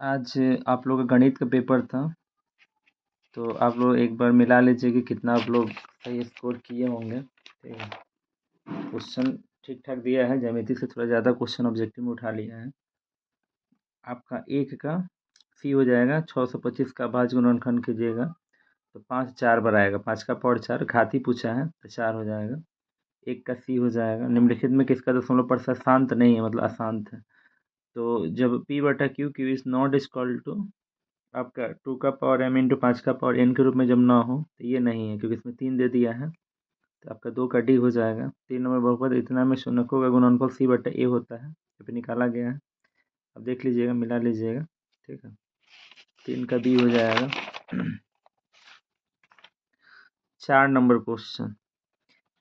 आज आप लोग का गणित का पेपर था, तो आप लोग एक बार मिला लीजिए कि कितना आप लोग सही स्कोर किए होंगे। ठीक है, क्वेश्चन ठीक ठाक दिया है, ज्यामिति से थोड़ा ज़्यादा क्वेश्चन ऑब्जेक्टिव में उठा लिया है। आपका एक का सी हो जाएगा 625 का भाज्य गुणनखंड कीजिएगा तो 5 4 बार आएगा, 5 का पावर 4 घाती पूछा है तो 4 हो जाएगा। एक का सी हो जाएगा, निम्नलिखित में किसका दशमलव प्रतिशत शांत नहीं है, मतलब अशांत है। तो जब पी बटा q q is not equal to आपका 2 का पावर m इंटू 5 का पावर n के रूप में जब ना हो तो ये नहीं है, क्योंकि इसमें 3 दे दिया है। तो आपका 2 का डी हो जाएगा। 3 नंबर बहुपद इतना में शून्यकों का गुणनफल सी बटा ए होता है, यहाँ पे निकाला गया है। अब देख लीजिएगा, मिला लीजिएगा। ठीक है, 3 का बी हो जाएगा। 4 नंबर क्वेश्चन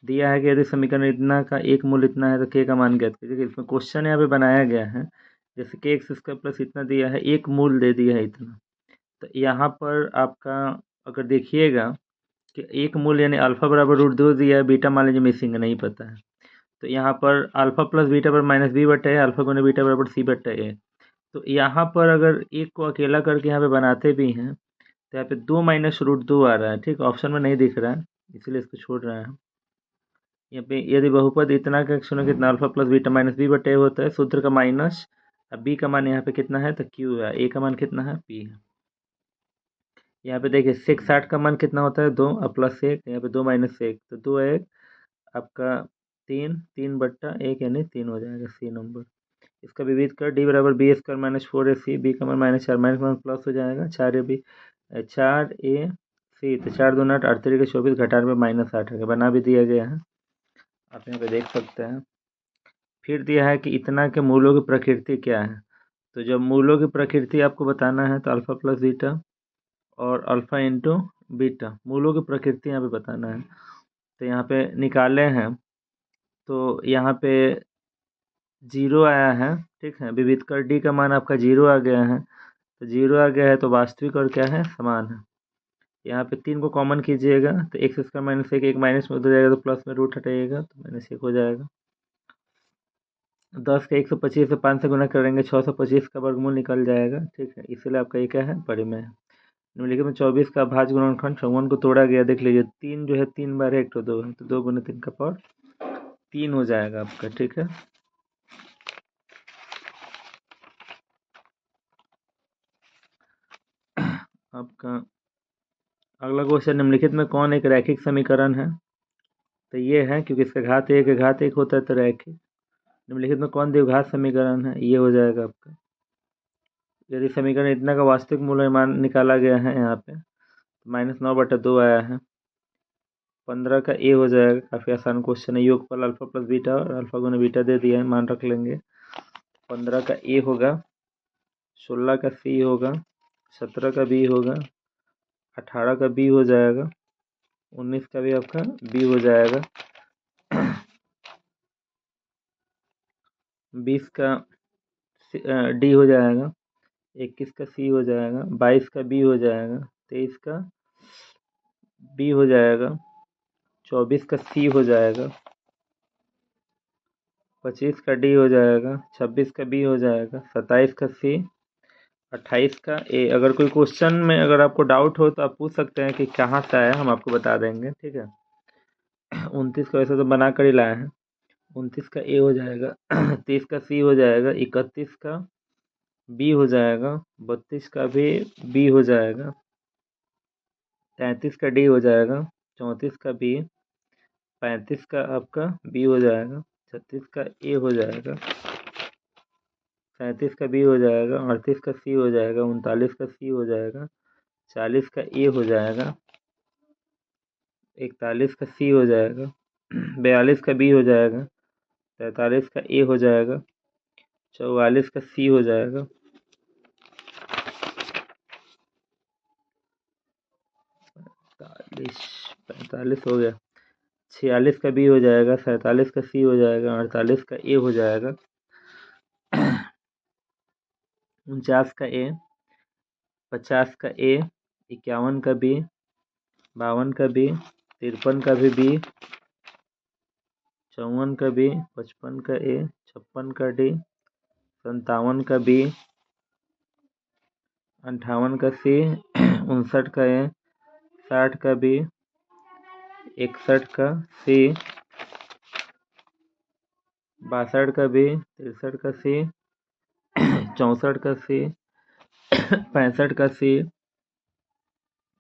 दिया है कि यदि समीकरण इतना का एक मूल इतना है तो के का मान ज्ञात कीजिए। इसमें क्वेश्चन यहाँ पे बनाया गया है, जैसे के एक्स स्क्वायर प्लस इतना दिया है, एक मूल दे दिया है इतना। तो यहाँ पर आपका अगर देखिएगा कि एक मूल यानी अल्फा बराबर रूट 2 दिया है, बीटा मान लीजिए मिसिंग है, नहीं पता है। तो यहाँ पर अल्फा प्लस बीटा पर माइनस बी बटा ए, अल्फा गुना बीटा बराबर सी बटा ए। तो यहाँ पर अगर एक को अकेला करके यहाँ पे बनाते भी हैं तो यहाँ पे 2 माइनस रूट 2 आ रहा है। ठीक, ऑप्शन में नहीं दिख रहा है, इसलिए इसको छोड़ रहे हैं। यहाँ पे यदि बहुपद इतना का सुनो कितना alpha plus beta minus b बटे होता है, सूत्र का माइनस, अब बी का मान यहाँ पे कितना है तो क्यू है, ए का मान कितना है पी है। यहाँ पे देखिए 660 का मान कितना होता है 2 और प्लस 1, यहाँ पे 2 माइनस 1 तो 2 1 आपका 3 3 बट्टा 1 यानी 3 हो जाएगा सी नंबर। इसका विविध कर डी बराबर B square minus 4ac, B का मान माइनस 4 माइनस मान प्लस हो जाएगा 4ab 4ac, तो 4 दूना 8 8 के 24 घटा में माइनस 8 है, बना भी दिया गया है, आप यहाँ पे देख सकते हैं। फिर दिया है कि इतना के मूलों की प्रकृति क्या है। तो जब मूलों की प्रकृति आपको बताना है तो अल्फा प्लस बीटा और अल्फा इंटू बीटा, मूलों की प्रकृति यहाँ पे बताना है। तो यहाँ पे निकाले हैं तो यहाँ पे 0 आया है। ठीक है, विविध कर डी का मान आपका 0 आ गया है, तो 0 आ गया है तो वास्तविक और क्या है समान है। यहाँ पे 3 को कॉमन कीजिएगा तो एक्स स्क्वायर माइनस 1 एक माइनस में उधर जाएगा तो प्लस में रूट हटाइएगा तो माइनस 1 हो जाएगा। 10 का 125 से 5 से गुना करेंगे 625 का वर्गमूल निकल जाएगा। ठीक है, इसलिए आपका ये क्या है परिमेय है। निम्नलिखित में 24 का भाज्य गुणनखंड 54 को तोड़ा गया। देख लीजिए 3 जो है 3 बार है, एक तो 2 है, तो 2 गुना 3 का पावर 3 हो जाएगा आपका। ठीक है, आपका अगला क्वेश्चन, निम्नलिखित में कौन एक रैखिक समीकरण है। तो ये है, क्योंकि इसका घात एक होता है तो रैखिक। निम्नलिखित में कौन द्विघात समीकरण है, ये हो जाएगा आपका। यदि समीकरण इतना का वास्तविक मूल मान निकाला गया है यहाँ पे तो -9/2 आया है। 15 का ए हो जाएगा, काफ़ी आसान क्वेश्चन है। योगफल अल्फा प्लस बीटा और अल्फा गुना बीटा दे दिया है, मान रख लेंगे। 15 का ए होगा, 16 का सी होगा, 17 का बी होगा, 18 का बी हो जाएगा, 19 का भी आपका बी हो जाएगा, 20 का डी हो जाएगा, 21 का सी हो जाएगा, 22 का बी हो जाएगा, 23 का बी हो जाएगा, 24 का सी हो जाएगा, 25 का डी हो जाएगा, 26 का बी हो जाएगा, 27 का सी, 28 का ए। अगर कोई क्वेश्चन में अगर आपको डाउट हो तो आप पूछ सकते हैं कि कहाँ से आया, हम आपको बता देंगे। ठीक है, 29 का वैसे तो बना कर ही लाए हैं। 29 का ए हो जाएगा, 30 का सी हो जाएगा, 31 का बी हो जाएगा, 32 का भी बी हो जाएगा, 33 का डी हो जाएगा, 34 का बी, 35 का आपका बी हो जाएगा, 36 का ए हो जाएगा, 37 का बी हो जाएगा, 38 का सी हो जाएगा, 39 का सी हो जाएगा, 40 का ए हो जाएगा, 41 का सी हो जाएगा, 42 का बी हो जाएगा, 43 का ए हो जाएगा, 44 का सी हो जाएगा, 45 हो गया, 46 का बी हो जाएगा, 47 का सी हो जाएगा, 48 का ए हो जाएगा, 49 का ए, 50 का ए, 51 का बी, 52 का बी, 53 का भी बी, 54 का बी, 55 का ए, 56 का डी, 57 का बी, 58 का सी, 59 का ए, 60 का बी, 61 का सी, 62 का बी, 63 का सी, 64 का सी, 65 का सी,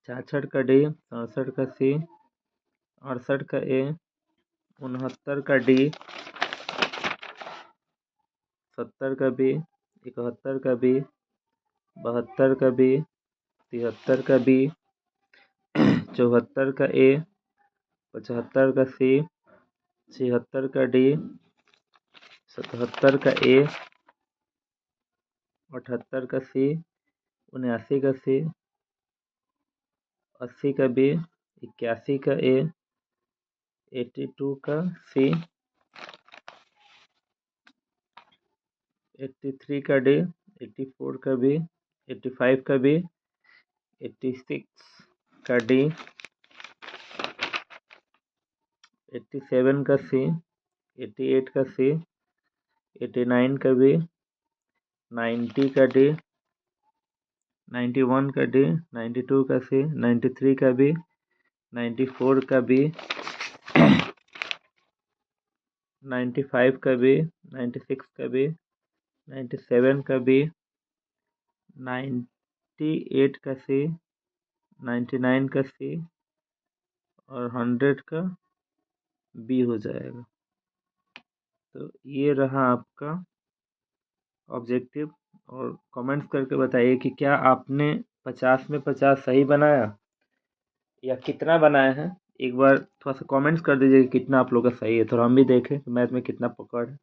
66 का डी, 67 का सी, 68 का ए, 69 का डी, 70 का बी, 71 का बी, 72 का बी, 73 का बी, 74 का ए, 75 का सी, 76 का डी, 77 का ए, 78 का सी, 79 का सी, 80 का बी, 81 का ए, 82 का सी, 83 का डी, 84 का बी, 85 का बी, 86 का डी, 87 का सी, 88 का सी, 89 का बी, 90 का डी, 91 का डी, 92 का सी, 93 का बी, 94 का बी, 95 का बी, 96 का बी, 97 का बी, 98 का सी, 99 का सी और 100 का बी हो जाएगा। तो ये रहा आपका ऑब्जेक्टिव। और कमेंट्स करके बताइए कि क्या आपने 50 में 50 सही बनाया या कितना बनाए हैं। एक बार थोड़ा सा कमेंट्स कर दीजिए कि कितना आप लोग का सही है, थोड़ा हम भी देखें कि मैथ में कितना पकड़ है।